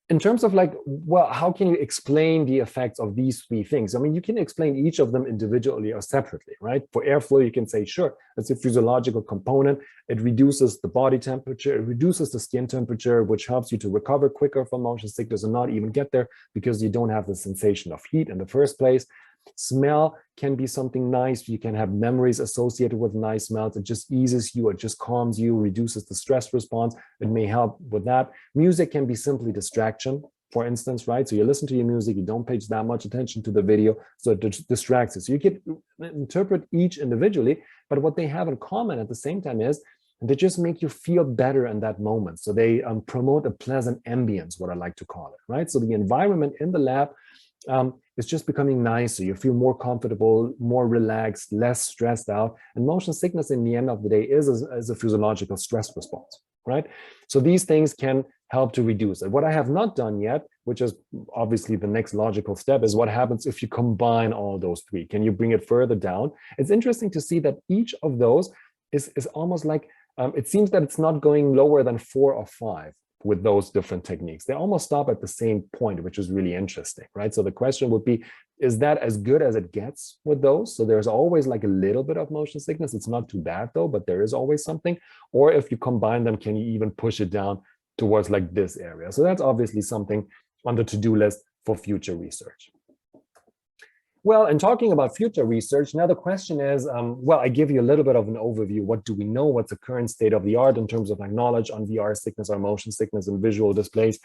In terms of like, well, how can you explain the effects of these 3 things? I mean, you can explain each of them individually or separately, right? For airflow, you can say, sure, it's a physiological component. It reduces the body temperature, it reduces the skin temperature, which helps you to recover quicker from motion sickness and not even get there because you don't have the sensation of heat in the first place. Smell can be something nice. You can have memories associated with nice smells. It just eases you, it just calms you, reduces the stress response. It may help with that. Music can be simply distraction, for instance, right? So you listen to your music, you don't pay that much attention to the video, so it distracts you. So you can interpret each individually, but what they have in common at the same time is they just make you feel better in that moment. So they promote a pleasant ambience, what I like to call it, right? So the environment in the lab it's just becoming nicer. You feel more comfortable, more relaxed, less stressed out. And motion sickness in the end of the day is a physiological stress response, right? So these things can help to reduce it. What I have not done yet, which is obviously the next logical step, is what happens if you combine all those 3. Can you bring it further down? It's interesting to see that each of those is almost like, it seems that it's not going lower than 4 or 5. With those different techniques. They almost stop at the same point, which is really interesting, right? So the question would be, is that as good as it gets with those? So there's always like a little bit of motion sickness. It's not too bad though, but there is always something. Or if you combine them, can you even push it down towards like this area? So that's obviously something on the to-do list for future research. Well, and talking about future research, now the question is, well, I give you a little bit of an overview. What do we know? What's the current state of the art in terms of like knowledge on VR sickness or motion sickness and visual displays?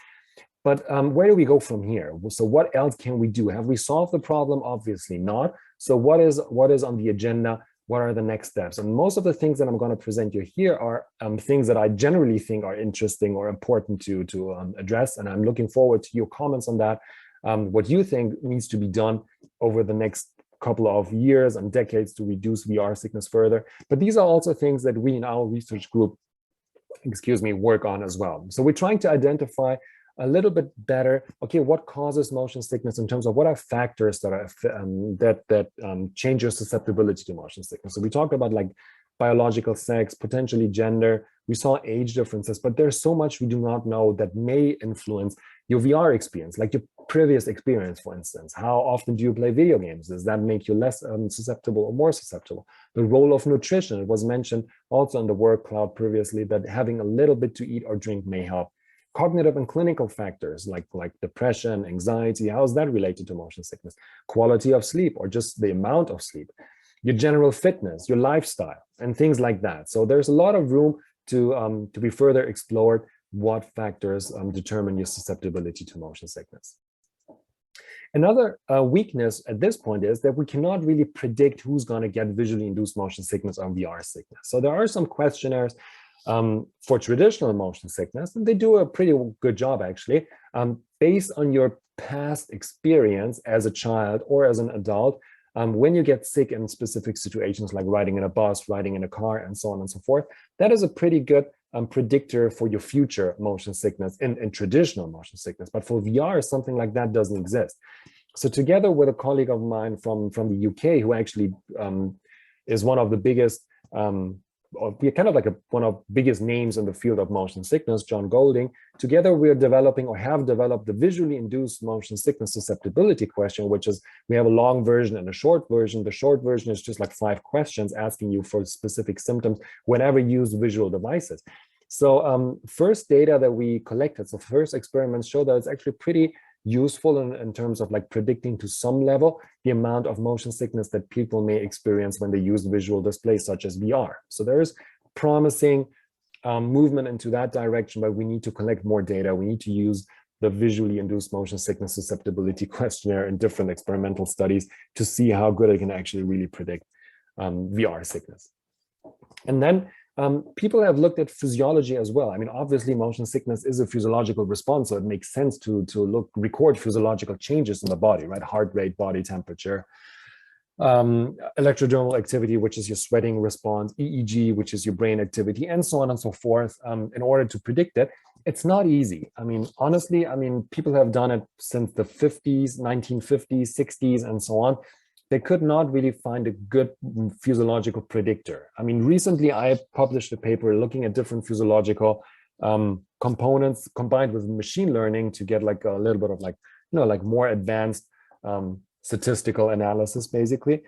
But where do we go from here? So what else can we do? Have we solved the problem? Obviously not. So what is on the agenda? What are the next steps? And most of the things that I'm going to present you here are things that I generally think are interesting or important to address. And I'm looking forward to your comments on that. What you think needs to be done over the next couple of years and decades to reduce VR sickness further. But these are also things that we in our research group, work on as well. So we're trying to identify a little bit better, okay, what causes motion sickness in terms of what are factors that are change your susceptibility to motion sickness. So we talked about like biological sex, potentially gender. We saw age differences, but there's so much we do not know that may influence your VR experience, like your previous experience, for instance. How often do you play video games? Does that make you less susceptible or more susceptible? The role of nutrition, it was mentioned also in the word cloud previously that having a little bit to eat or drink may help. Cognitive and clinical factors like depression, anxiety, how is that related to motion sickness? Quality of sleep or just the amount of sleep, your general fitness, your lifestyle, and things like that. So there's a lot of room to be further explored what factors determine your susceptibility to motion sickness. Another weakness at this point is that we cannot really predict who's going to get visually induced motion sickness or VR sickness. So there are some questionnaires for traditional motion sickness, and they do a pretty good job actually, based on your past experience as a child or as an adult. When you get sick in specific situations like riding in a bus, riding in a car, and so on and so forth, that is a pretty good predictor for your future motion sickness in traditional motion sickness. But for VR, something like that doesn't exist. So together with a colleague of mine from the UK, who actually is one of the biggest, we're kind of like one of the biggest names in the field of motion sickness, John Golding. Together, we're developing or have developed the visually induced motion sickness susceptibility question, which is, we have a long version and a short version. The short version is just like 5 questions asking you for specific symptoms whenever you use visual devices. So first data that we collected, so first experiments show that it's actually pretty useful in terms of like predicting to some level the amount of motion sickness that people may experience when they use visual displays such as VR. So there is promising movement into that direction, but we need to collect more data. We need to use the visually induced motion sickness susceptibility questionnaire in different experimental studies to see how good it can actually really predict VR sickness. And then people have looked at physiology as well. I mean, obviously, motion sickness is a physiological response, so it makes sense to record physiological changes in the body, right? Heart rate, body temperature, electrodermal activity, which is your sweating response, EEG, which is your brain activity, and so on and so forth, in order to predict it. It's not easy. I mean, honestly, I mean, people have done it since the 50s, 1950s, 60s, and so on. They could not really find a good physiological predictor. I mean, recently I published a paper looking at different physiological components combined with machine learning to get like a little bit of like, you know, like more advanced statistical analysis, basically.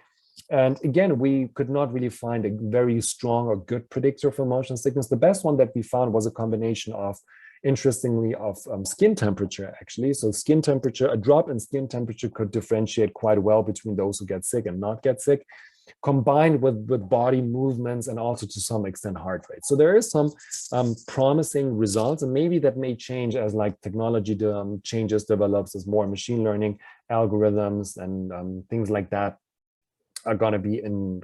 And again, we could not really find a very strong or good predictor for motion sickness. The best one that we found was a combination of, interestingly, of skin temperature, actually. So skin temperature, a drop in skin temperature could differentiate quite well between those who get sick and not get sick, combined with body movements and also to some extent heart rate. So there is some promising results, and maybe that may change as like technology changes, develops, as more machine learning algorithms and things like that are going to be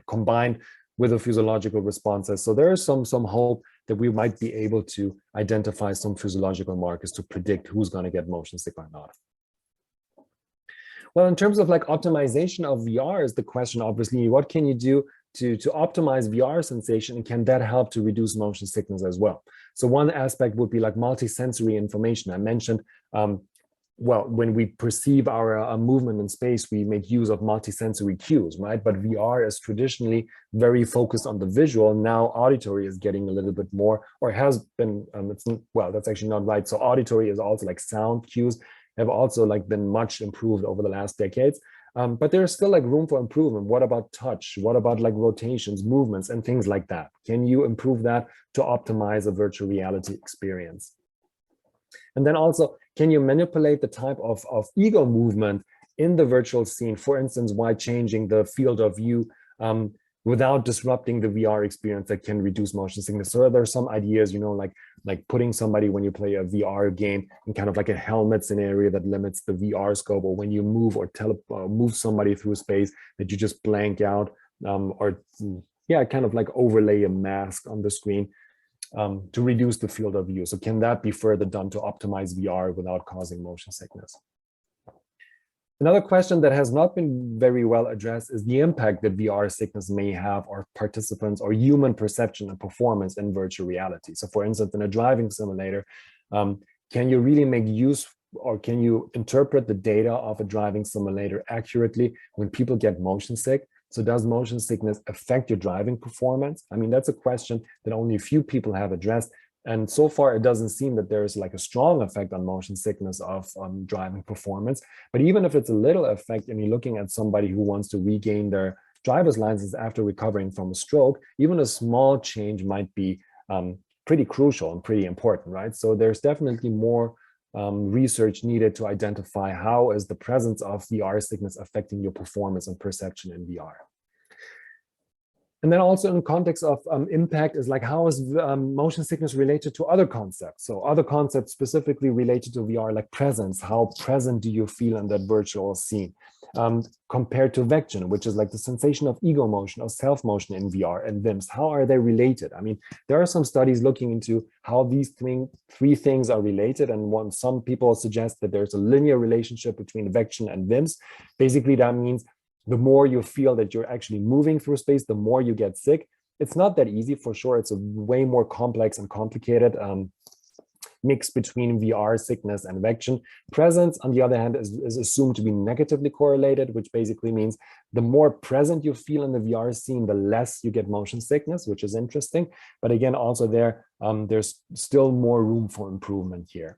combined with the physiological responses. So there is some hope that we might be able to identify some physiological markers to predict who's going to get motion sick or not. Well, in terms of like optimization of VR is the question, obviously, what can you do to optimize VR sensation, and can that help to reduce motion sickness as well? So one aspect would be like multisensory information. I mentioned, well, when we perceive our movement in space, we make use of multisensory cues, right? But VR is traditionally very focused on the visual. Now auditory is getting a little bit more, or has been, well, that's actually not right. So auditory is also like sound cues have also like been much improved over the last decades. But there's still like room for improvement. What about touch? What about like rotations, movements, and things like that? Can you improve that to optimize a virtual reality experience? And then also, can you manipulate the type of ego movement in the virtual scene, for instance, while changing the field of view without disrupting the VR experience that can reduce motion sickness? So there are some ideas, you know, like putting somebody when you play a VR game in kind of like a helmet scenario that limits the VR scope, or when you move or move somebody through space that you just blank out, or yeah, kind of like overlay a mask on the screen to reduce the field of view. So can that be further done to optimize VR without causing motion sickness? Another question that has not been very well addressed is the impact that VR sickness may have on participants or human perception and performance in virtual reality. So for instance, in a driving simulator, can you really make use, or can you interpret the data of a driving simulator accurately when people get motion sick? So does motion sickness affect your driving performance? I mean, that's a question that only a few people have addressed. And so far, it doesn't seem that there's like a strong effect on motion sickness of driving performance. But even if it's a little effect, and you're looking at somebody who wants to regain their driver's license after recovering from a stroke, even a small change might be pretty crucial and pretty important, right? So there's definitely more research needed to identify how is the presence of VR sickness affecting your performance and perception in VR. And then also in the context of impact is like, how is motion sickness related to other concepts? So other concepts specifically related to VR, like presence. How present do you feel in that virtual scene? Compared to vection, which is like the sensation of ego motion or self motion in VR, and VIMS, how are they related? I mean, there are some studies looking into how these three things are related, and some people suggest that there's a linear relationship between vection and VIMS. Basically, that means the more you feel that you're actually moving through space, the more you get sick. It's not that easy for sure. It's a way more complex and complicated mix between VR sickness and vection. Presence, on the other hand, is assumed to be negatively correlated, which basically means the more present you feel in the VR scene, the less you get motion sickness, which is interesting. But again, also there's still more room for improvement here.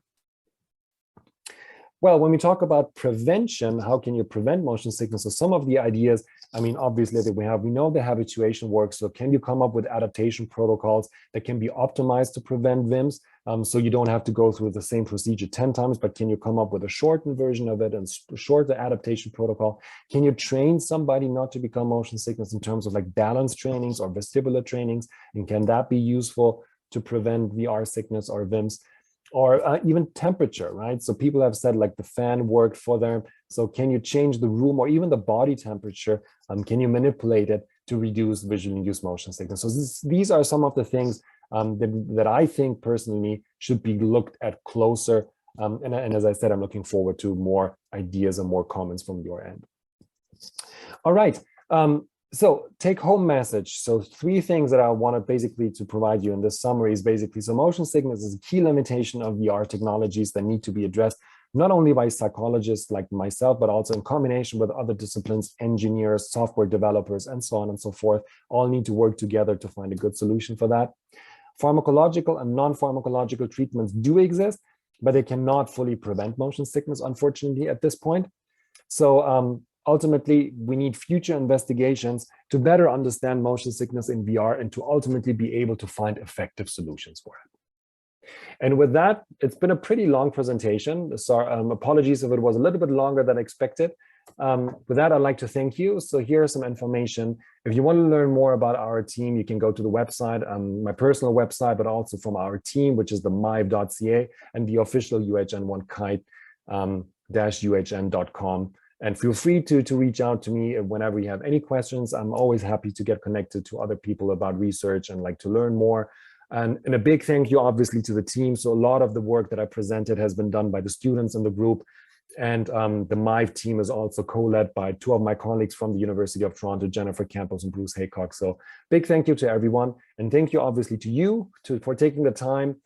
Well, when we talk about prevention, how can you prevent motion sickness? So some of the ideas, I mean, obviously that we know the habituation works. So can you come up with adaptation protocols that can be optimized to prevent VIMS? So you don't have to go through the same procedure 10 times, but can you come up with a shortened version of it and shorter adaptation protocol? Can you train somebody not to become motion sickness in terms of like balance trainings or vestibular trainings? And can that be useful to prevent VR sickness or VIMS, or even temperature, right? So people have said like the fan worked for them. So can you change the room or even the body temperature? Can you manipulate it to reduce visually induced motion sickness? So these are some of the things that I think personally should be looked at closer. And as I said, I'm looking forward to more ideas and more comments from your end. All right. So take home message. So 3 things that I want to basically to provide you in this summary is basically, so motion sickness is a key limitation of VR technologies that need to be addressed, not only by psychologists like myself, but also in combination with other disciplines, engineers, software developers, and so on and so forth, all need to work together to find a good solution for that. Pharmacological and non-pharmacological treatments do exist, but they cannot fully prevent motion sickness, unfortunately, at this point. So ultimately, we need future investigations to better understand motion sickness in VR and to ultimately be able to find effective solutions for it. And with that, it's been a pretty long presentation. So apologies if it was a little bit longer than expected. With that, I'd like to thank you. So here's some information. If you want to learn more about our team, you can go to the website, my personal website, but also from our team, which is the mive.ca, and the official UHN1 KITE -UHN.com. And feel free to reach out to me whenever you have any questions. I'm always happy to get connected to other people about research and like to learn more. And a big thank you, obviously, to the team. So a lot of the work that I presented has been done by the students in the group. And the MIVE team is also co-led by 2 of my colleagues from the University of Toronto, Jennifer Campos and Bruce Haycock. So big thank you to everyone. And thank you, obviously, to you for taking the time